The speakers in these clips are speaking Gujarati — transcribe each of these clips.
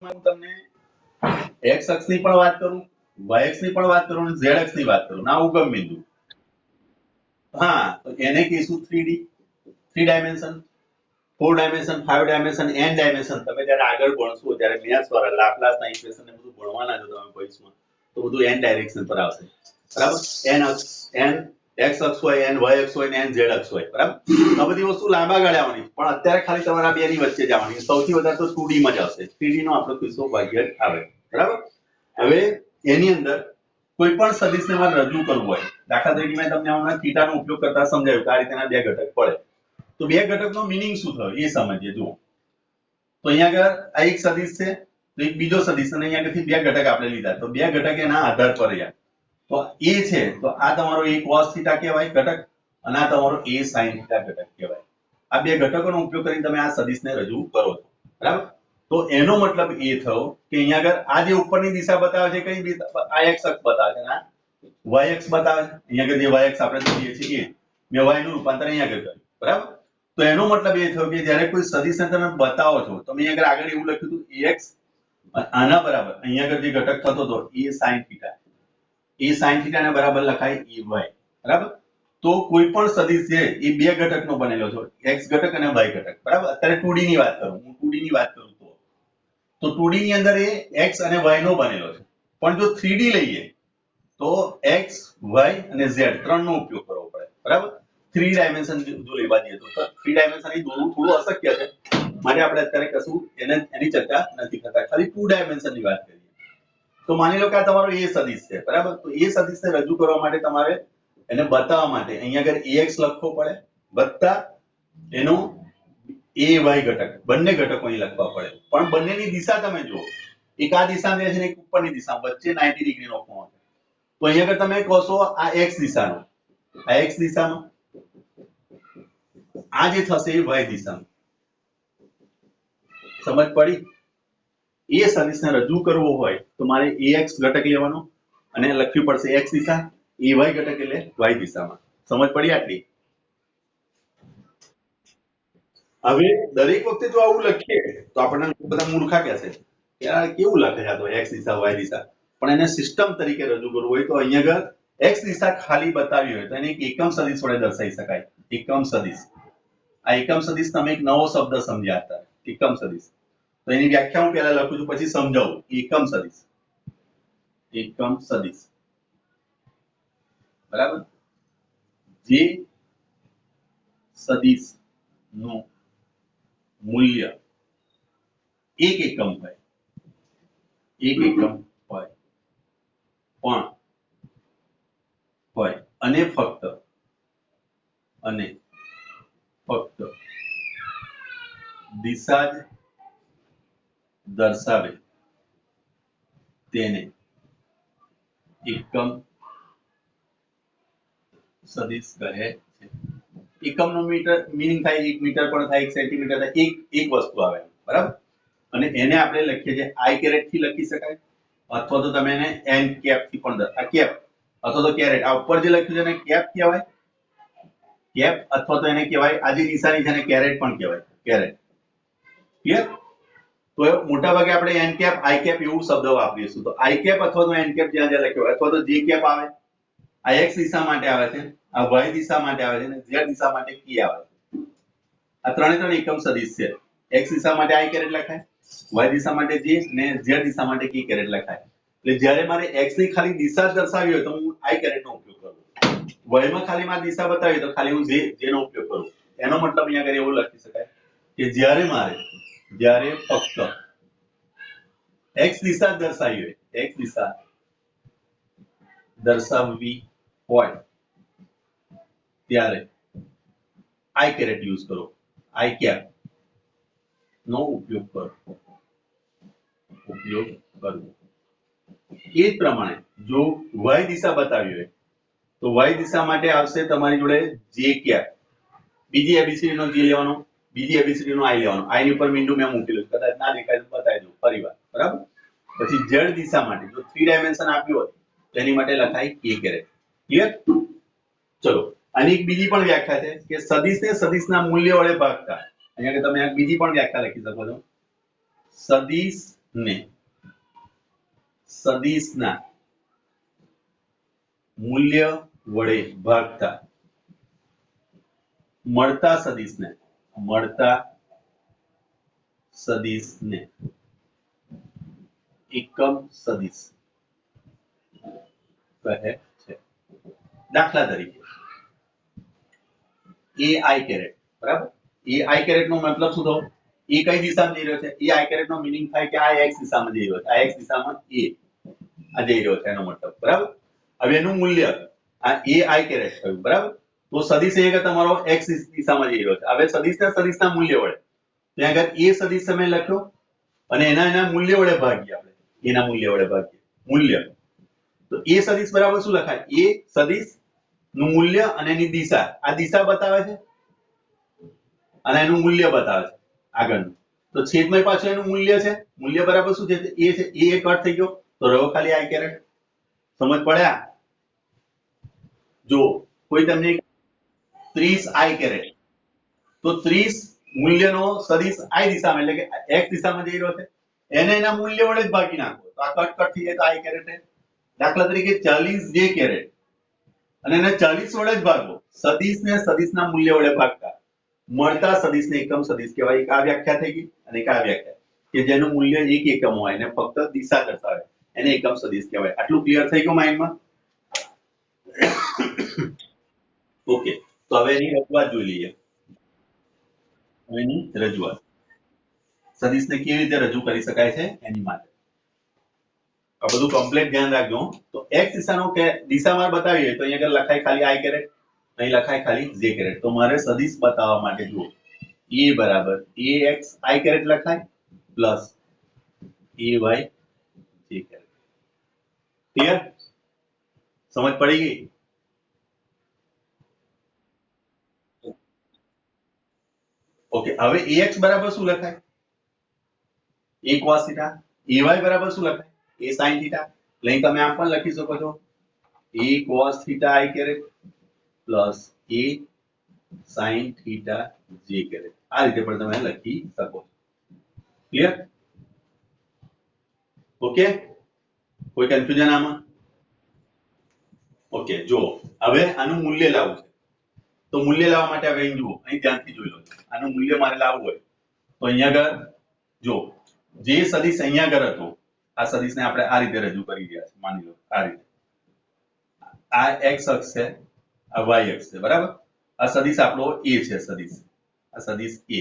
હું તમને x અક્ષની પણ વાત કરું, y અક્ષની પણ વાત કરું અને z અક્ષની વાત કરું. ના ઉગમ બિંદુ. હા, તો એને કહીશું 3D, 3 dimension, 4 dimension, 5 dimension, n dimension. તમે જ્યારે આગળ ભણશો ત્યારે મેથ્સ વાળા લાપ્લાસના ઇક્વેશન ને બધું ભણવાના છો તમે ભવિષ્યમાં. તો બધું n ડાયરેક્શન પર આવશે. બરાબર? n અક્ષ, n x અક્ષ હોય, n y અક્ષ હોય ને n z અક્ષ હોય. બરાબર? આ બધી વસ્તુ લાંબા ગાળે આવવાની પણ અત્યારે ખાલી તમારા બે ની વચ્ચે જ આવવાની. સૌથી વધારે તો 2D માં જ આવશે. 3D નો આપણો કિસ્સો ભાગ્ય જ આવે. બરાબર? હવે એની અંદર કોઈ પણ સદિશને મારે રજૂ કરવું હોય, દાખલા તરીકે મેં તમને હમણાં થીટાનો ઉપયોગ કરતા સમજાવ્યું કે આ રીતના બે ઘટક પડે. તો બે ઘટકનો મીનિંગ શું થયો એ સમજીએ. જુઓ, તો અહીંયા આગળ આ એક સદિશ છે, તો એક બીજો સદિશ, અને અહીંયા આગળથી બે ઘટક આપણે લીધા. તો બે ઘટક એના આધાર પર રહ્યા. તો એ છે, તો આ તમારો a cos થીટા કહેવાય ઘટક, અને આ તમારો a sin થીટા ઘટક કહેવાય. આ બે ઘટકોનો ઉપયોગ કરીને તમે આ સદિશને રજૂ કરો છો. બરાબર? તો એનો મતલબ એ થયો કે અહીંયા આગળ આ જે ઉપરની દિશા બતાવે છે કઈ આ x અક્ષ બતાવે છે, આ y અક્ષ બતાવે છે. અહીંયા આગળ જે y અક્ષ આપણે જોઈએ છીએ એ મેં y નું રૂપાંતર અહીંયા આગળ કર્યું. બરાબર? તો એનો મતલબ એ થયો કે જ્યારે કોઈ સદિશને તમે બતાવો છો તો મેં આગળ એવું લખ્યું હતું ax આના બરાબર અહીંયા આગળ જે ઘટક થતો હતો એ sin થીટા, એ sin થીટા ના બરાબર લખાય ay. બરાબર? તો કોઈ પણ સદિશ છે એ બે ઘટકનો બનેલો છે, x ઘટક અને y ઘટક. બરાબર? અત્યારે 2D ની વાત કરું, હું 2D ની વાત કરું તો 2D ની અંદર એ x અને y નો બનેલો છે. પણ જો 3D લઈએ તો x, y અને z ત્રણનો ઉપયોગ કરવો પડે. બરાબર? 3 ડાયમેન્શન જો લેવા જઈએ તો 3 ડાયમેન્શન એ દોરવું થોડું અશક્ય છે. માટે આપણે અત્યારે કશું એની ચર્ચા નથી કરતા, ખાલી 2 ડાયમેન્શન ની વાત કરીએ. તો માની લો કે આ તમારો એ સદિશ છે. બરાબર? તો એ સદિશને રજૂ કરવા માટે તમારે એને બતાવવા માટે અહીંયા આગળ ax લખવો પડે વત્તા એનો ay ઘટક, બંને ઘટકો અહીં લખવા પડે. પણ બંનેની દિશા તમે જુઓ, એક આ દિશામાં છે ને એક ઉપરની દિશા, વચ્ચે 90 ડિગ્રીનો કોણ છે. તો અહીંયા આગળ તમે કહો છો આ x દિશાનો, આ x દિશામાં, આ જે થશે એ y દિશામાં. સમજ પડી? એ સદિશને રજૂ કરવો હોય તો મારે ax ઘટક લેવાનો અને લખવી પડશે x દિશા, ay ઘટક એટલે y દિશામાં. સમજ પડી આટલી? હવે દરેક વખતે જો આવું લખીએ તો આપણને બધા મૂર્ખા કહેશે કે આ કેવું લખે છે, આ તો x દિશા y દિશા. પણ એને સિસ્ટમ તરીકે રજૂ કરવું હોય તો અહીંયા આગળ x દિશા ખાલી બતાવી હોય તો એને એક એકમ સદિશ વડે દર્શાવી શકાય. એકમ સદિશ. આ એકમ સદિશ તમે એક નવો શબ્દ સમજ્યા હતા, એકમ સદિશ. તો એની વ્યાખ્યા હું પહેલા લખું છું પછી સમજાવું. એકમ સદિશ, એકમ સદિશ. બરાબર? જે સદિશ નું મૂલ્ય એક એકમ હોય, એક એકમ હોય પણ હોય અને ફક્ત દિશા જ દર્શાવે તેને એકમ સદિશ કહે છે. એકમનો મીટર મીનિંગ થાય 1 મીટર પણ થાય, 1 સેન્ટીમીટર થાય, એક વસ્તુ આવે. બરાબર? અને એને આપણે લખીએ છીએ i કેરેટ થી લખી શકાય, અથવા તો તમે એને n કેપ થી પણ આ કેપ અથવા તો કેરેટ, આ ઉપર જે લખ્યું છે એને કેપ કહેવાય, કેપ અથવા તો એને કહેવાય આ જે નિશાની છે એને કેરેટ પણ કહેવાય, કેરેટ. ક્લિયર? તો મોટા ભાગે આપણે n કેપ i કેપ એવું શબ્દ વાપરીશું. તો i કેપ અથવા તો n કેપ જ્યાં લખ્યો હોય, અથવા તો j કેપ આવે, આ x દિશા માટે આવે છે, આ y દિશા માટે આવે છે અને z દિશા માટે k આવે છે. આ ત્રણ એકમ સદિશ છે. x દિશા માટે i કેરેટ લખાય, y દિશા માટે j અને z દિશા માટે k કેરેટ લખાય. એટલે જ્યારે મારે x ની ખાલી દિશા દર્શાવી હોય તો હું i કેરેટ નો ઉપયોગ કરું, y માં ખાલી મારે દિશા બતાવી તો ખાલી હું j નો ઉપયોગ કરું. એનો મતલબ અહીંયા આગળ એવું લખી શકાય કે જ્યારે ફક્ત x દિશા દર્શાવી હોય, x દિશા દર્શાવવી હોય ત્યારે i કેરેટ યુઝ કરો, i કેપ નો ઉપયોગ કરવો. એ જ પ્રમાણે જો y દિશા બતાવી હોય તો y દિશા માટે આવશે તમારી જોડે j કેપ. બીજી એબીસીડી નો j લેવાનો, બીજી એબીસીડી નો i લેવાનો. i ની ઉપર મીંડું મેં મૂકેલું છે, કદાચ ના દેખાય તો બતાવી દઉં ફરીવાર. બરાબર? પછી z દિશા માટે જો 3 ડાયમેન્શન આપ્યું હોય તેની માટે લખાય k કેરેટ. ક્લિયર? ચલો, આની એક બીજી પણ વ્યાખ્યા છે કે સદિશને સદિશના મૂલ્ય વડે ભાગતા. અહીંયા તમે બીજી પણ વ્યાખ્યા લખી શકો છો. સદિશ ને સદિશના મૂલ્ય વડે ભાગતા મળતા સદિશને એકમ સદિશ કહે છે. દાખલા તરીકે એ આઈ કેરેટ, બરાબર? એ આઈ કેરેટ નો મતલબ શું થયો? એ કઈ દિશામાં જઈ રહ્યો છે? એ આઈ કેરેટ નો મીનિંગ થાય કે આ એક્સ દિશામાં જઈ રહ્યો છે. આ એક્સ દિશામાં એ આ જઈ રહ્યો છે એનો મતલબ, બરાબર? હવે એનું મૂલ્ય આ એ આઈ કેરેટ થયું, બરાબર? તો સદિશ એ કે તમારો એક્સ દિશામાં જઈ રહ્યો છે. હવે સદિશના મૂલ્ય વડે ત્યાં આગળ એ સદિશ તમે લખ્યો અને એના મૂલ્ય વડે ભાગીએ આપણે. એના મૂલ્ય વડે ભાગીએ મૂલ્ય. તો એ સદિશ બરાબર શું લખાય? એ સદિશ નું મૂલ્ય અને એની દિશા, આ દિશા બતાવે છે અને એનું મૂલ્ય બતાવે છે આગળનું. તો છેદમાં પાછું એનું મૂલ્ય છે. મૂલ્ય બરાબર શું છે? એ છે. એ કટ થઈ ગયો તો રહ્યો ખાલી આઈ કેરેટ. સમજ પડ્યા? જો કોઈ તમને 30 આઈ કેરેટ, તો 30 મૂલ્યનો સદિશ આઈ દિશામાં એટલે કે એક્સ દિશામાં જઈ રહ્યો છે, એને એના મૂલ્ય વડે જ ભાગી નાખો તો આ કટ થઈ જાય તો આઈ કેરેટ. દાખલા તરીકે 40 જે કેરેટ અને એને 40 વડે જ ભાગો. સદિશને સદિશના મૂલ્ય વડે ભાગતા મળતા સદિશને એકમ સદિશ કહેવાય. એક આ વ્યાખ્યા થઈ ગઈ અને એક આ વ્યાખ્યા કે જેનું મૂલ્ય 1 એકમ હોય અને ફક્ત દિશા દર્શાવે એને એકમ સદિશ કહેવાય. આટલું ક્લિયર થઈ ગયું માઇન્ડમાં? ઓકે, તો હવે એની રજૂઆત જોઈ લઈએ. એની રજૂઆત સદિશને કેવી રીતે રજૂ કરી શકાય છે એની માટે આ બધું કમ્પ્લીટ ધ્યાન રાખજો. તો એક્સ દિશાનો કે દિશામાં બતાવીએ તો અહીંયા આગળ લખાય ખાલી આઈ કેરેટ, અહીં લખાય ખાલી જે કેરેટ. તો મારે સદિશ બતાવવા માટે જુઓ એ બરાબર એ એક્સ આઈ કેરેટ લખાય પ્લસ એ વાય જે કેરેટ. ક્લિયર? સમજ પડી ગઈ? ઓકે, હવે ax બરાબર શું લખાય? a cos theta. ay બરાબર શું લખાય? a sin theta. એટલે તમે આમ પણ લખી શકો છો a cos theta i caret plus a sin theta j caret. આ રીતે પણ તમે લખી શકો. ક્લિયર? ઓકે, કોઈ કન્ફ્યુઝન આમાં? ઓકે, જો હવે આનું મૂલ્ય લાવવું છે તો મૂલ્ય લાવવા માટે હવે અહીં જુઓ, અહીં ધ્યાનથી જોઈ લો. આનું મૂલ્ય મારે લાવવું હોય તો અહીંયા આગળ જો જે સદિશ અહીંયા આગળ હતો આ સદિશને આપણે આ રીતે રજૂ કરી રહ્યા છે. માની લો આ રીતે આ x અક્ષ છે, આ y અક્ષ છે, બરાબર? આ સદિશ આપણો a છે. આ સદિશ a,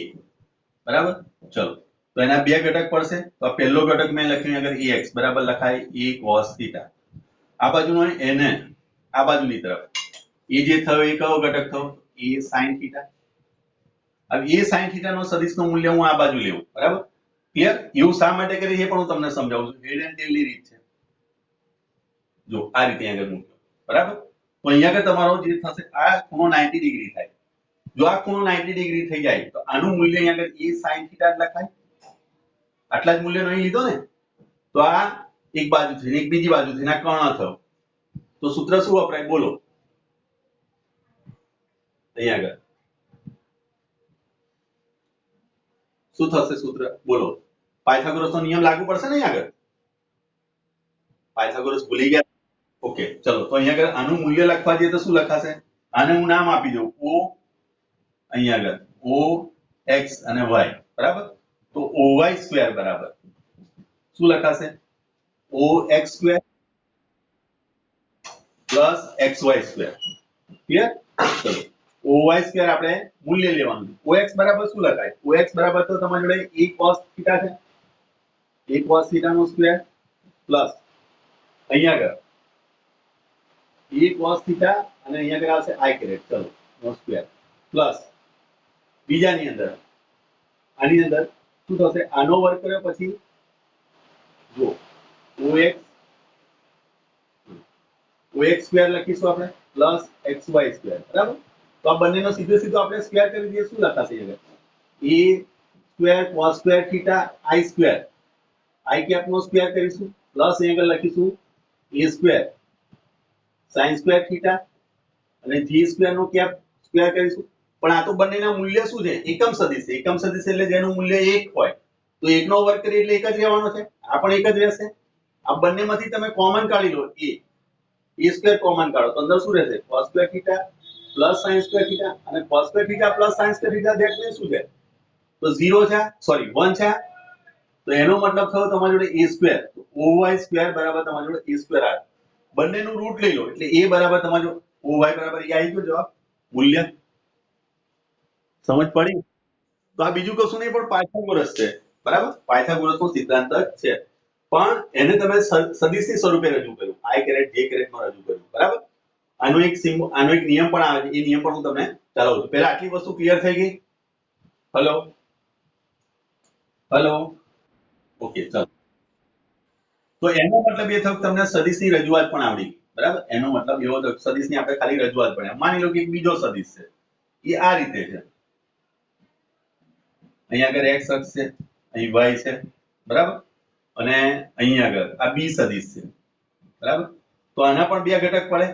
બરાબર? ચલો, તો એના બે ઘટક પડશે. તો આ પહેલો ઘટક મેં લખ્યું આગળ ax બરાબર લખાય a cos થીટા. આ બાજુનો એને આ બાજુની તરફ એ જે થયો એ કયો ઘટક થયો? a sin theta. હવે a sin થીટા નો સદિશનું મૂલ્ય હું આ બાજુ લેવું, બરાબર? ક્લિયર? એવું શા માટે કરી એ પણ હું તમને સમજાવું છું. હેડ એન્ડ ટેલ ની રીત છે. જો આ રીતે આગળ મૂક્યો, બરાબર? તો અહીંયા આગળ તમારો જે થશે આ ખૂણો 90 ડિગ્રી થાય. જો આ ખૂણો 90 ડિગ્રી થઈ જાય તો આનું મૂલ્ય અહીંયા આગળ a sin થીટા જ લખાય. આટલા જ મૂલ્યનો અહીં લીધો ને, તો આ એક બાજુથી એક બીજી બાજુથી ના કર્ણ થયો. તો સૂત્ર શું વપરાય બોલો? અહીંયા આગળ શું થશે સૂત્ર બોલો? પાયથાગોરસનો નિયમ લાગુ પડશે ને અહીંયા આગળ? પાયથાગોરસ ભૂલી ગયા? ઓકે, ચલો, તો અહીંયા આગળ આનું મૂલ્ય લખવા જઈએ તો શું લખાશે? આને હું નામ આપી દઉં o, અહીંયા આગળ o x અને y, બરાબર? તો oy સ્ક્વેર બરાબર શું લખાશે? ox square plus xy square. Clear? ચલો, oy સ્ક્વેર આપણે મૂલ્ય લેવાનું. ox બરાબર શું લખાય? ox બરાબર તો તમારી જોડે a cos થીટા છે. a cos થીટા નો સ્ક્વેર પ્લસ અહીંયા આગળ a cos થીટા અને અહીંયા આગળ આવશે i કેરેટ, ચલો, નો સ્ક્વેર પ્લસ બીજાની અંદર આની અંદર શું થશે? આનો વર્ગ કર્યો પછી જો ox સ્ક્વેર લખીશું આપણે પ્લસ xy સ્ક્વેર, બરાબર? તો આ બંનેનો સીધો સીધો આપણે સ્ક્વેર કરી દઈએ. શું લખાશે અહીંયા? a square cos square theta i square, i cap નો સ્ક્વેર કરીશું પ્લસ અહીંયા આગળ લખીશું a square sin square theta અને g સ્ક્વેર નો કેપ સ્ક્વેર કરીશું. પણ આ તો બંનેના મૂલ્ય શું છે? એકમ સદિશ છે. એકમ સદિશ એટલે જેનું મૂલ્ય 1 હોય તો એકનો વર્ગ કરીએ એટલે એક જ રહેવાનો છે, આ પણ એક જ રહેશે. આ બંનેમાંથી તમે કોમન કાઢી લો a સ્ક્વેર કોમન કાઢો તો અંદર શું રહેશે cos square theta plus sin square theta, અને cos square theta plus sin square theta that means શું છે તો 0 છે, સોરી 1 છે. તો એનો મતલબ થયો તમારી જોડે a સ્ક્વેર, oy સ્ક્વેર બરાબર તમારી જોડે a સ્ક્વેર આવે. બંનેનું રૂટ લઈ લો એટલે a બરાબર તમારી જોડે oy બરાબર એ આવી ગયો જવાબ મૂલ્ય. સમજ પડી? તો આ બીજું કશું નહીં પણ પાયથાગોરસ છે, બરાબર? પાયથાગોરસનો સિદ્ધાંત જ છે, પણ એને તમે સદિશની સ્વરૂપે રજૂ કર્યું, i કેરેટ j કેરેટ માં રજૂ કર્યું, બરાબર? આનો એક નિયમ પણ આવે છે, એ નિયમ પણ હું તમને ચલાવું છું. પહેલા આટલી વસ્તુ ક્લિયર થઈ ગઈ? હેલો હેલો ઓકે ચાલો. તો એનો મતલબ એ થયો કે તમને સદિશની રજૂઆત પણ આવડી ગઈ, બરાબર? એનો મતલબ એવો થયો કે સદિશની આપણે ખાલી રજૂઆત પણ માની લો કે એક બીજો સદિશ છે, એ આ રીતે છે. અહીંયા આગળ x અક્ષ છે, અહીં y છે, બરાબર? અને અહીંયા આગળ આ b સદિશ છે, બરાબર? તો આના પણ બે ઘટક પડે,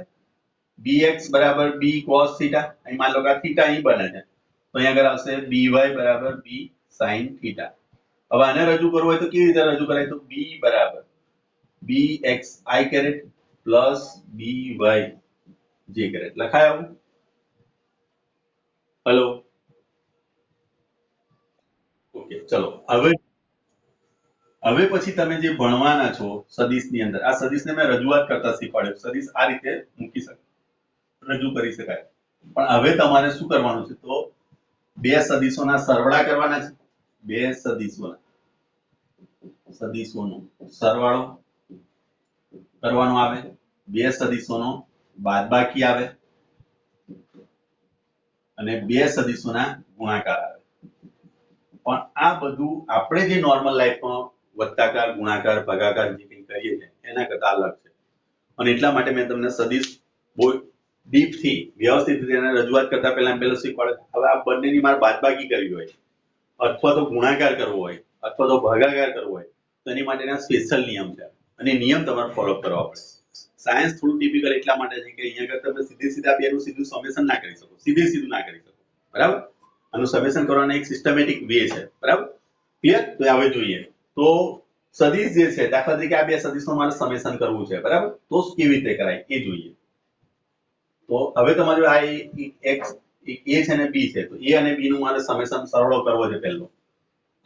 bx બરાબર b cos થીટા, અહીં માન લો કે આ થીટા અહીં બને છે, તો અહીંયા આગળ આવશે by બરાબર b sin થીટા. હવે આને રજૂ કરવું હોય તો કેવી રીતે રજૂ કરાય? તો b બરાબર bx i caret plus by j caret લખાય આવું? હેલો ઓકે ચલો. હવે પછી તમે જે ભણવાના છો સદિશની અંદર, આ સદિશને મેં રજૂઆત કરતા શીખવાડ્યું. સદિશ આ રીતે મૂકી શકાય, રજૂ કરી શકાય. પણ હવે તમારે શું કરવાનું છે? તો બે સદિશોના સરવાળા કરવાના છે. બે સદિશોનો સરવાળો કરવાનો આવે, બે સદિશોનો બાદબાકી આવે, અને બે સદિશોના ગુણાકાર આવે. પણ આ બધું આપણે જે નોર્મલ લાઈફમાં વત્તાકાર ગુણાકાર ભાગાકાર જે કંઈ કરીએ છીએ એના કરતા અલગ છે. અને એટલા માટે મેં તમને સદિશ બહુ ડીપથી વ્યવસ્થિત રીતે એને રજૂઆત કરતા પહેલા શીખવાડે. હવે આ બંનેની મારે બાદબાકી કરવી હોય અથવા તો ગુણાકાર કરવો હોય અથવા તો ભાગાકાર કરવો હોય તો એની માટેના સ્પેશિયલ નિયમ છે, અને નિયમ તમારે ફોલો કરવા પડે. સાયન્સ થોડું ટિપિકલ એટલા માટે છે કે અહીંયા આગળ તમે સીધા બેનું સીધું સમેશન ના કરી શકો, સીધું ના કરી શકો, બરાબર? આનું સમેશન કરવાનો એક સિસ્ટમેટિક વે છે, બરાબર? ક્લિયર? તો હવે જોઈએ તો સદિશ જે છે, દાખલા તરીકે આ બે સદિશનું મારે સમેશન કરવું છે, બરાબર? તો કેવી રીતે કરાય એ જોઈએ. તો હવે તમારું આ x a છે અને b છે, તો a અને b નું મારે સમેશન સરળો કરવો છે પહેલો.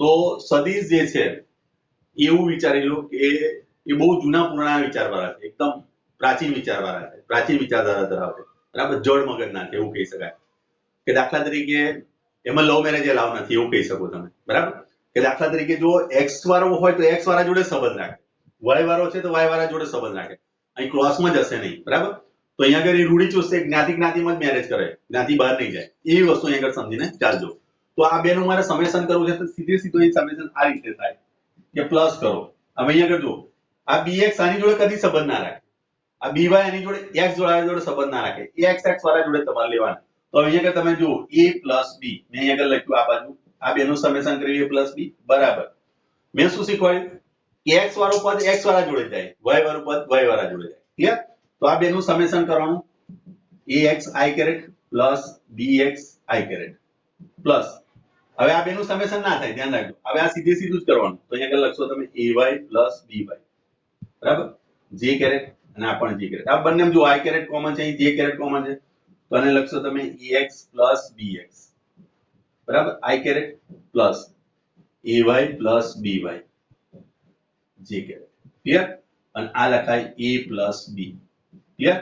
તો સદિશ જે છે એવું વિચારી લો કે એ બહુ જૂના પુરાણા વિચારવાળા છે, એકદમ પ્રાચીન વિચારવાળા છે, પ્રાચીન વિચારધારા ધરાવતા, બરાબર? જળ મગજના છે એવું કહી શકાય. કે દાખલા તરીકે એમાં લવ મેરેજ એલાવ નથી એવું કહી શકો તમે, બરાબર? કે દાખલા તરીકે જો x વાળો હોય તો x વાળા જોડે સંબંધ રાખે, y વાળો છે તો y વાળા જોડે સંબંધ રાખે, અહીં ક્રોસમાં જશે નહીં, બરાબર? તો અહીંયા આગળ એ રૂઢિચુસ્ત જ્ઞાતિમાં જ મેરેજ કરે, જ્ઞાતિ બહાર નહીં જાય, એવી વસ્તુ અહીંયા આગળ સમજીને ચાલજો. તો આ બેનું મારે સમેશન કરવું છે તો સીધું એ સમેશન આ રીતે થાય કે પ્લસ કરો. હવે અહીંયા આગળ જો આ bx આની જોડે કદી સંબંધ ના રાખે, આ by આની જોડે x જોડે સંબંધ ના રાખે, એ x વાળા જોડે તમારે લેવાના. તો અહીંયા આગળ તમે જુઓ a plus b, મેં અહીંયા આગળ લખ્યું આ બાજુ, આ બેનું સમેશન કરીએ a plus b બરાબર. મેં શું શીખવાડ્યું કે x વાળું પદ x વાળા જોડે જાય, y વાળું પદ y વાળા જોડે જાય. ક્લિયર? તો આ બેનું સમેશન કરવાનું ax i caret plus bx i caret plus, હવે આ બેનું સમેશન ના થાય, ધ્યાન રાખજો. હવે આ સીધું જ કરવાનું, તો અહીંયા આગળ લખશો તમે ay પ્લસ by, બરાબર? j કેરેટ અને આ પણ j કેરેટ, આ બંને જો i કેરેટ કોમન છે, અહીં j કેરેટ કોમન છે, તો આને લખશો તમે ax પ્લસ bx, બરાબર? i caret plus ay plus by j caret. Clear? અને આ લખાય a પ્લસ b. ક્લિયર?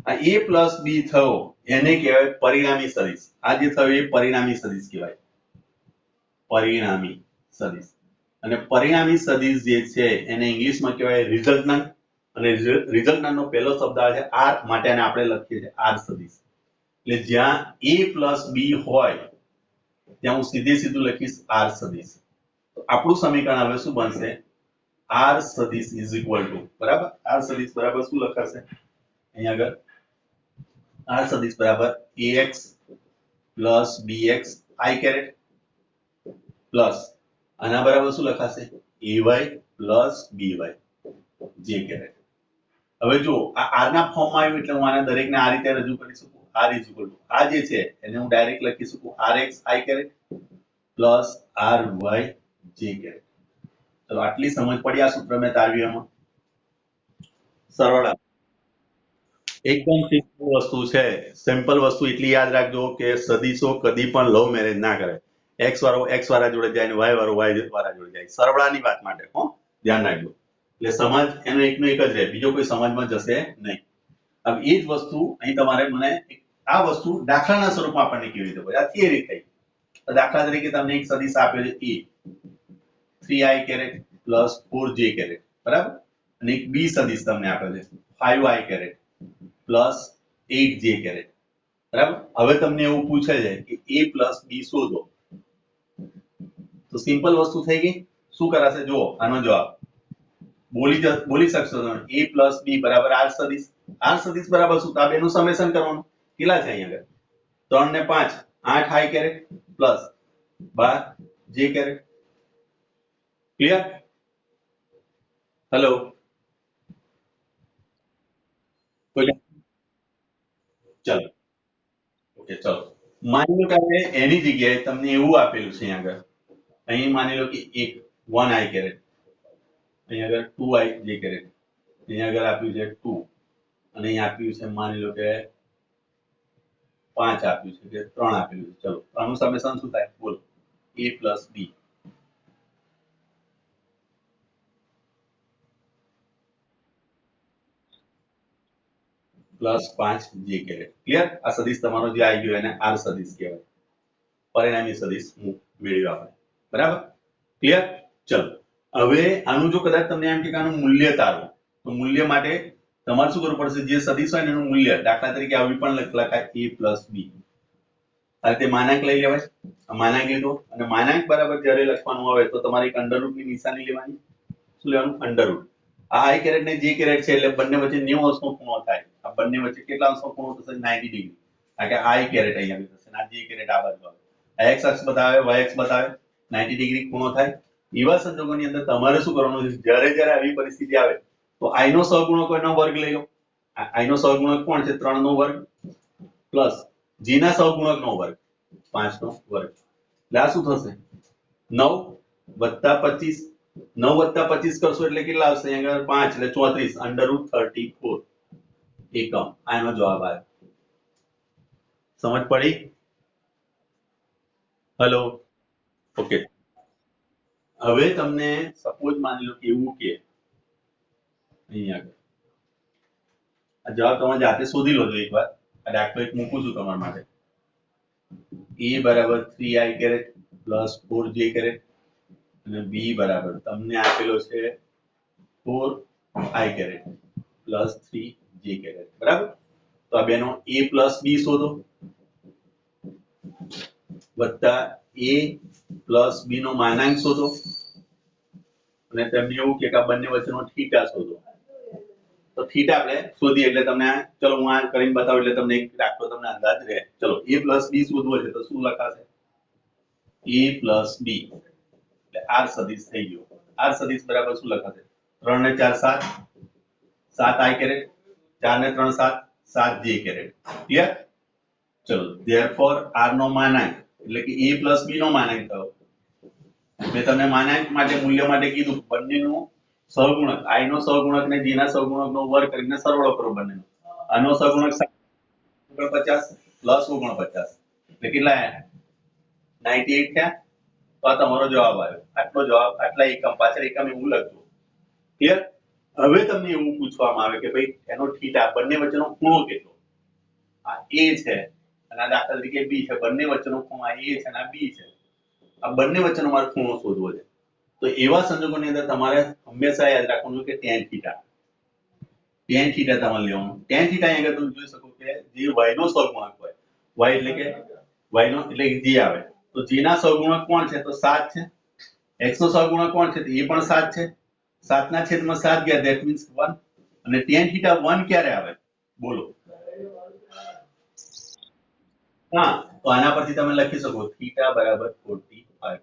આ a પ્લસ b થયો એને કહેવાય પરિણામી સદિશ. આ જે થયો એ પરિણામી સદિશ કહેવાય, પરિણામી સદિશ. અને પરિણામી સદિશ જે છે એને ઇંગ્લિશમાં કહેવાય રિઝલ્ટન્ટ, અને રિઝલ્ટન્ટનો પહેલો શબ્દ આવે છે r, માટે આને આપણે લખીએ છીએ r સદિશ. એટલે જ્યાં a પ્લસ b હોય ત્યાં હું સીધું લખીશ r સદિશ. તો આપણું સમીકરણ હવે શું બનશે? r સદિશ ઇઝ ઇક્વલ ટુ, બરાબર? r સદિશ બરાબર શું લખાશે અહીંયા આગળ? r સદિશ બરાબર ax plus bx i caret plus આના બરાબર શું લખાશે? ay plus by j caret. હવે જો આ r ના ફોર્મમાં આવ્યું એટલે હું આને દરેકને આ રીતે રજૂ કરી શકું. r ઇઝ ઇક્વલ ટુ આ જે છે એને હું ડાયરેક્ટ લખી શકું rx i caret plus ry j caret. ચલો આટલી સમજ પડી આ સૂત્ર મેં તારવ્યું એમાં સરવાળા એકદમ સિમ્પલ વસ્તુ છે સિમ્પલ વસ્તુ એટલી યાદ રાખજો કે સદીશો કદી પણ લવ મેરેજ ના કરે એક્સ વાળો એક્સ વાળા જોડે જાય ને વાય વાળો વાય વાળા જોડે જાય સરવાળાની વાત માટે હો ધ્યાન રાખજો એટલે સમાજ એનો એકનો એક જ રહે બીજો કોઈ સમાજમાં જશે નહીં હવે એ જ વસ્તુ અહીં તમારે મને આ વસ્તુ દાખલાના સ્વરૂપમાં આપણને કેવી રીતે પડે આ થિયરી થઈ દાખલા તરીકે તમને એક સદીશ આપ્યો છે એ 3i caret plus 4j caret બરાબર અને એક બી સદીશ તમને આપ્યો છે 5i caret plus 8j caret બરાબર હવે તમને એવું પૂછે છે કે a પ્લસ b શોધો તો સિમ્પલ વસ્તુ થઈ ગઈ શું કરાશે જુઓ આનો જવાબ બોલી શકશો તમે a પ્લસ b બરાબર r સદીશ બરાબર શું તો આ બેનું સમેશન કરવાનું કેટલા છે અહીંયા આગળ 3 ને 5 8 i caret plus 12 j caret clear hello ચલો ઓકે ચલો માની લો કે આપણે એની જગ્યાએ તમને એવું આપેલું છે અહીંયા આગળ અહીં માની લો કે એક 1i કેરેટ અહીંયા આગળ 2i j કેરેટ અહીંયા આગળ આપ્યું છે 2 અને અહીં આપ્યું છે માની લો કે 5 આપ્યું છે કે 3 આપેલું છે ચલો આનું સમેશન શું થાય બોલો a plus b plus 5 j caret clear આ સદીશ તમારો જે આવી ગયો એને r સદીશ કહેવાય પરિણામી સદીશ હું મેળવ્યો આપણે બરાબર ક્લિયર ચલો હવે આનું જો કદાચ તમને એમ કે આનું મૂલ્ય તારો તો મૂલ્ય માટે તમારે શું કરવું પડશે જે સદીશ હોય એનું મૂલ્ય દાખલા તરીકે આવી પણ લખાય a પ્લસ b આ રીતે માનાંક લઈ લેવાય માનાંક લીધો અને માનાંક બરાબર જ્યારે લખવાનું આવે તો તમારે એક અંડરરૂટ ની નિશાની લેવાની શું લેવાનું અંડરરૂટ આ i કેરેટ ને j કેરેટ છે એટલે બંને વચ્ચે 90 અંશનો ખૂણો થાય આ બંને વચ્ચે કેટલા અંશનો ખૂણો થશે 90 ડિગ્રી કારણ કે i કેરેટ અહીંયા થશે અને આ j કેરેટ આ બાજુ આવે આ x અક્ષ બતાવે y અક્ષ બતાવે 90 ડિગ્રી ખૂણો થાય એવા સંજોગોની અંદર તમારે શું કરવાનું છે જ્યારે જ્યારે આવી પરિસ્થિતિ આવે તો i નો સહગુણક એનો વર્ગ લઈ લો i નો સહગુણક કોણ છે 3 નો વર્ગ પ્લસ g ના સહગુણક નો વર્ગ 5 નો વર્ગ એટલે આ શું થશે 9 વત્તા 25 9 વત્તા 25 કરશો એટલે કેટલા આવશે અહીંયા આગળ 5 એટલે 34 અંડરરૂટ 34 એકમ આનો જવાબ આવ્યો સમજ પડી હેલો ઓકે હવે તમને સપોઝ માની લો કે એવું કે અહીંયા આગળ આ જવાબ તમે જાતે શોધી લો એકવાર આ દાખલો એક મૂકું છું તમારા માટે a બરાબર 3i caret plus 4j caret અને b બરાબર તમને આપેલો છે 4i caret plus 3j caret બરાબર તો આ બેનો a પ્લસ b શોધો વત્તા a પ્લસ b નો માનાંક શોધો અને તમને એવું કે આ બંને વચ્ચેનો થીટા શોધો તો થીટા આપણે શોધીએ એટલે તમને ચલો હું આ કરીને બતાવું એટલે તમને એક દાખલો તમને અંદાજ રહે ચલો a પ્લસ b શોધવો છે તો શું લખાશે a પ્લસ b એટલે r સદીશ થઈ ગયો r સદીશ બરાબર શું લખાશે 3 ને 4 7 7i કેરેટ 4 ને 3 7 7j કેરેટ ક્લિયર ચલો ધેરફોર r નો માનાંક એટલે કે a પ્લસ b નો માનાંક થયો મેં તમને માનાંક માટે મૂલ્ય માટે કીધું બંનેનું સહગુણક i નો સહગુણક ને j ના સહગુણક નો વર્ગ કરીને સરવાળો કરો બંનેનો આનો સહગુણક 49 પ્લસ 49 એટલે કેટલા 98 થયા તો આ તમારો જવાબ આવ્યો આટલો જવાબ આટલા એકમ પાછળ એકમ એવું લખજો ક્લિયર હવે તમને એવું પૂછવામાં આવે કે ભાઈ એનો થીટા બંને વચ્ચેનો ખૂણો કેટલો આ a છે અને આ દાખલા તરીકે b છે બંને વચ્ચેનો ખૂણો આ a છે અને આ b છે આ બંને વચ્ચેનો મારે ખૂણો શોધવો છે તો એવા સંજોગોની અંદર તમારે હંમેશા યાદ રાખવાનું કે tan થીટા તમારે લેવાનું tan થીટા અહીંયા તમે જોઈ શકો કે જે y નો સહગુણક હોય y એટલે કે y નો એટલે કે g આવે તો g ના સહગુણક કોણ છે તો 7 છે x નો સહગુણક કોણ છે તો એ પણ 7 છે 7 ના છેદમાં 7 ગયા ધેટ મીન્સ 1 અને tan થીટા 1 ક્યારે આવે બોલો હા તો આના પરથી તમે લખી શકો થીટા બરાબર 45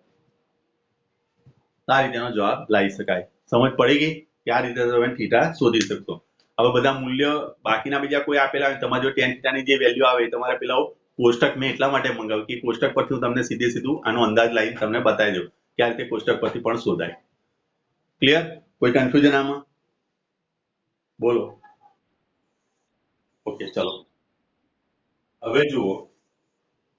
આ રીતેનો જવાબ લાવી શકાય સમજ પડી ગઈ કે આ રીતે તમે થીટા શોધી શકશો હવે બધા મૂલ્ય બાકીના બીજા કોઈ આપેલા હોય તમારે જો tan થીટાની જે વેલ્યુ આવે એ તમારે પેલા કોષ્ટક મેં એટલા માટે મંગાવ્યું કે કોષ્ટક પરથી હું તમને સીધે સીધું આનો અંદાજ લાવીને તમને બતાવી દઉં કે આ રીતે કોષ્ટક પરથી પણ શોધાય ક્લિયર? કોઈ કન્ફ્યુઝન આમાં? બોલો. ઓકે, ચલો હવે જુઓ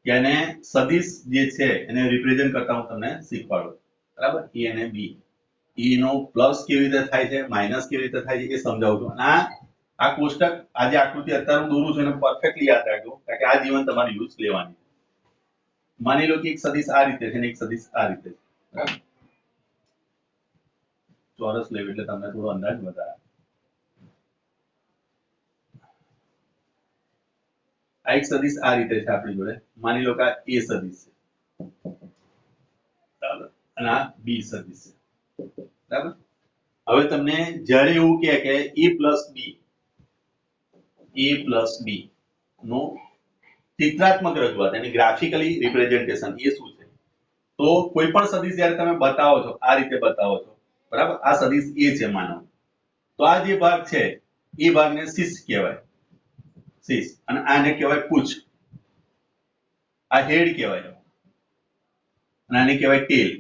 કે એને સદિશ જે છે એને રિપ્રેઝન્ટ કરતા હું તમને શીખવાડું, બરાબર? એ અને બી, ઈ નો પ્લસ કેવી રીતે થાય છે, માઇનસ કેવી રીતે થાય છે એ સમજાવું છું. અને આ કોષ્ટક આ જે આકૃતિ અત્યારે હું દોરું છું એને પરફેક્ટલી યાદ રાખજો, કારણ કે આ જીવન તમારે યુઝ લેવાની. માની લો કે એક સદિશ આ રીતે છે ને એક સદિશ આ રીતે છે, બરાબર? ચોરસ લેવું એટલે તમને થોડો અંદાજ વધારે. આ એક સદિશ આ રીતે છે આપણી જોડે, માની લો કે આ એ સદિશ છે, બરાબર? અને આ બી સદિશ છે, બરાબર? હવે તમને જ્યારે એવું કહે કે a પ્લસ બી નો ચિત્રાત્મક રજૂઆત એની ગ્રાફિકલી રિપ્રેઝન્ટેશન એ શું છે? તો કોઈ પણ સદિશ જ્યારે તમે બતાવો છો આ રીતે બતાવો છો, બરાબર? આ સદિશ એ છે માનો, તો આ જે ભાગ છે એ ભાગને શીર્ષ કહેવાય, શીર્ષ. અને આને કહેવાય પૂછ, આ હેડ કહેવાય, અને આને કહેવાય ટેલ.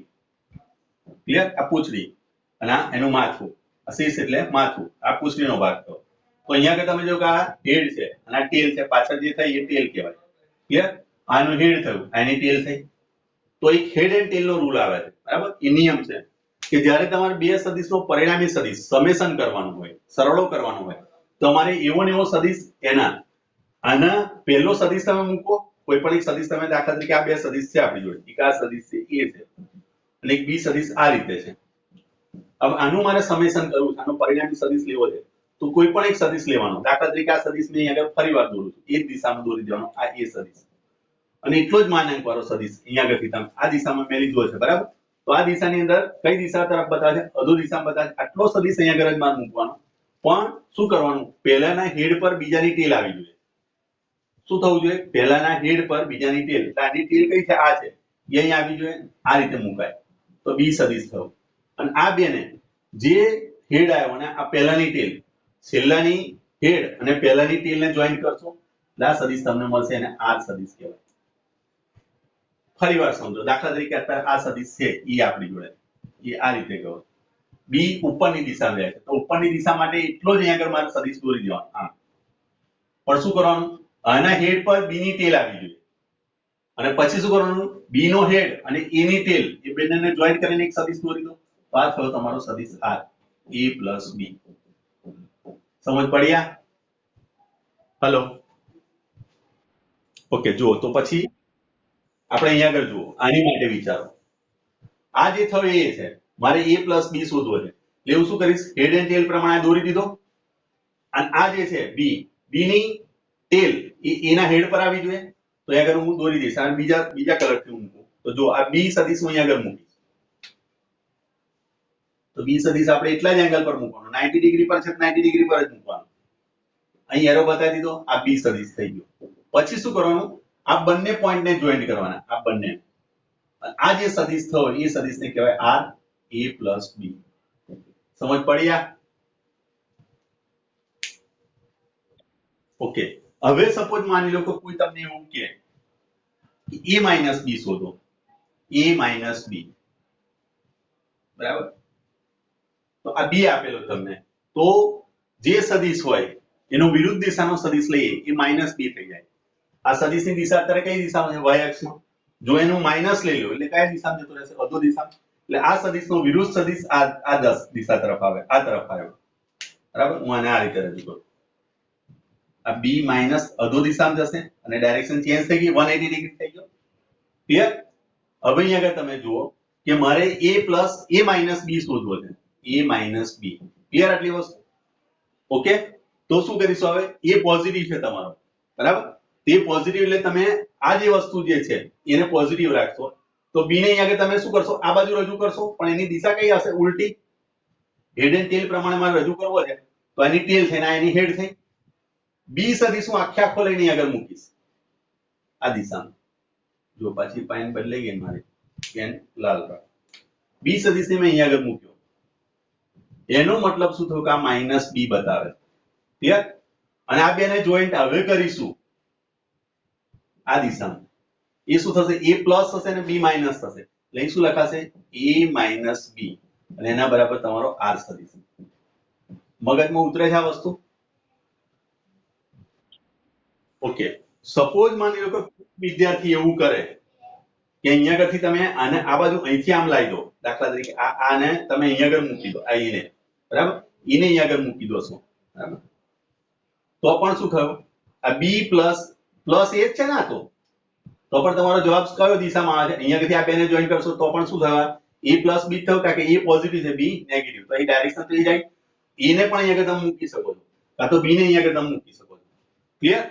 ક્લિયર? આ પૂંછડી અને આ એનું માથું. આ શીર્ષ એટલે માથું, આ પૂંછડીનો ભાગ થયો. તો અહીંયા આગળ તમે જો કે આ હેડ છે અને આ ટેલ છે, પાછળ જે થઈ એ ટેલ કહેવાય. ક્લિયર? આનું હેડ થયું, આની ટેલ થઈ. તો એક હેડ એન્ડ ટેલ નો રૂલ આવે છે, બરાબર? એ નિયમ છે કે જ્યારે તમારે બે સદિશનો પરિણામી સદિશ સમેશન કરવાનું હોય, સરળો કરવાનો હોય, તમારે એવો ને એવો સદિશ એના આના પહેલો સદિશ તમે મૂકો, કોઈ પણ એક સદિશ તમે દાખલા તરીકે આ બે સદિશ છે આપણી જોડે, એક આ સદિશ છે એ છે અને એક બી સદિશ આ રીતે છે. હવે આનું મારે સમેશન કરવું છે, આનો પરિણામી સદિશ લેવો છે, તો કોઈ પણ એક સદિશ લેવાનો. દાખલા તરીકે આ સદિશ મેં અહીંયા આગળ ફરીવાર દોરું છું, એક દિશામાં દોરી દેવાનો, આ એ સદિશ અને એટલો જ માનાંક વાળો સદિશ અહીંયા આગળથી તમે આ દિશામાં મેં લીધો છે, બરાબર? તો આ દિશાની અંદર કઈ દિશા તરફ બતાવે છે? અધો દિશામાં બતાવે છે. આટલો સદિશ અહીંયા આગળ જ મારે મૂકવાનો, પણ શું કરવાનું? પહેલાના હેડ પર બીજાની ટેલ આવી જોઈએ. શું થવું જોઈએ? પહેલાના હેડ પર બીજાની ટેલ. એટલે આની ટેલ કઈ છે? આ છે, એ અહીં આવી જોઈએ, આ રીતે મુકાય તો બી સદિશ થયું. અને આ બેને જે હેડ આવ્યો અને આ પહેલાની ટેલ, છેલ્લાની હેડ અને પહેલાની ટેલને જોઈન્ટ કરશો એટલે આ સદિશ તમને મળશે, અને આર સદિશ કહેવાય. ફરીવાર સમજો, દાખલા તરીકે અત્યારે આ સદિશ છે એ આપણી જોડે, એ આ રીતે ગયો, બી ઉપરની દિશા લે છે, તો ઉપરની દિશા માટે એટલો જ અહીંયા આગળ મારે સદિશ દોરી દેવાનો. હા, પણ શું કરવાનું? આના હેડ પર બી ની ટેલ આવી જોઈએ અને પછી શું કરવાનું? બી નો હેડ અને એ ની ટેલ એ બંનેને જોઈન્ટ કરીને એક સદિશ દોરી દો, તો આ થયો તમારો સદિશ આર, a પ્લસ બી. સમજ પડ્યા? હેલો? ઓકે, જુઓ તો પછી આપણે અહીંયા આગળ જુઓ, આની માટે વિચારો. આ જે થયો એ છે, મારે a પ્લસ બી શોધવો છે, એટલે હું શું કરીશ? હેડ એન્ડ ટેલ પ્રમાણે દોરી દીધો. અને આ જે છે બી, બી ની ટેલ એ એના હેડ પર આવી જોઈએ, તો અહીંયા આગળ હું દોરી દઈશ. આ બીજા કલરથી હું મૂકું, તો જો આ બી સદિશ હું અહીંયા આગળ મૂકીશ, તો બી સદિશ આપણે એટલા જ એંગલ પર મૂકવાનો, 90 ડિગ્રી પર છે, 90 ડિગ્રી પર જ મૂકવાનો. અહીં એરો બતાવી દીધો, આ બી સદિશ થઈ ગયો. પછી શું કરવાનું? આ બંને પોઈન્ટને જોઈન્ટ કરવાના, આ બંને. આ જે સદિશ થયો એ સદિશને કહેવાય આર, a પ્લસ બી. સમજ પડી? આ ઓકે. હવે સપોઝ માની લો કે કોઈ તમને એવું કહે કે a માઇનસ બી શોધો, a માઇનસ બી, બરાબર? તો આ બી આપેલો તમને, તો જે સદિશ હોય એનો વિરુદ્ધ દિશાનો સદિશ લઈએ એ માઇનસ બી થઈ જાય. આ સદિશની દિશા અત્યારે કઈ દિશામાં છે? y અક્ષમાં. જો એનું માઇનસ લઈ લો એટલે કયા દિશામાં જતો રહેશે? અધો દિશામાં. એટલે આ સદિશનો વિરુદ્ધ સદિશ આ 10 દિશા તરફ આવે, આ તરફ આવ્યો, બરાબર? હું આને આ રીતે રજૂ કરું, આ બી માઇનસ અધો દિશામાં જશે અને ડાયરેક્શન ચેન્જ થઈ ગઈ, 180 ડિગ્રી થઈ ગયો. ક્લિયર? હવે અહીંયા આગળ તમે જુઓ કે મારે a પ્લસ a માઇનસ બી શોધવો છે, a માઇનસ બી. ક્લિયર આટલી વસ્તુ? ઓકે, તો શું કરીશું? હવે એ પોઝિટિવ છે તમારો, બરાબર? તે પોઝિટિવ એટલે તમે આ જે વસ્તુ જે છે એને પોઝિટિવ રાખશો, તો બી ને અહીંયા આગળ તમે શું કરશો? આ બાજુ રજૂ કરશો, પણ એની દિશા કઈ હશે? ઉલટી. હેડ એન્ડ ટેલ પ્રમાણે મારે રજૂ કરવો છે, તો આની ટેલ થઈ ને એની હેડ થઈ. બી સદિશ હું આખો લઈને આગળ મૂકીશ આ દિશામાં. જો પાછી પાઇન બદલાઈ ગઈ મારી, પેન લાલ કર. બી સદિશને મેં અહીંયા આગળ મૂક્યો, એનો મતલબ શું થયો? કે આ માઇનસ બી બતાવે. ક્લિયર? અને આ બેને જોઈન્ટ હવે કરીશું આ દિશામાં, એ શું થશે? a પ્લસ થશે અને b માઇનસ થશે, એટલે શું લખાશે? a માઇનસ બી. અને એના બરાબર તમારો આર સદિશ. મગજમાં ઉતરે છે આ વસ્તુ? ઓકે, સપોઝ માની લો કે વિદ્યાર્થી એવું કરે કે અહીંયા આગળથી તમે આને આ બાજુ અહીંથી આમ લાવી દો, દાખલા તરીકે આને તમે અહીંયા આગળ મૂકી દો, આ ઈને, બરાબર, ઈને અહીંયા આગળ મૂકી દો છો, બરાબર, તો પણ શું થયું? આ બી પ્લસ પ્લસ એ જ છે ને, આ તો પણ તમારો જવાબ કયો દિશામાં આવે છે? અહીંયાથી આ બેને જોઈન કરશો તો પણ શું થવા? એ પ્લસ બી થયું, કારણ કે એ પોઝિટિવ છે, બી નેગેટિવ, તો એ ડાયરેક્શન થઈ જાય. એ ને પણ અહીંયા આગળ તમે મૂકી શકો છો, કાં તો બી ને અહીંયા આગળ તમે મૂકી શકો છો. ક્લિયર?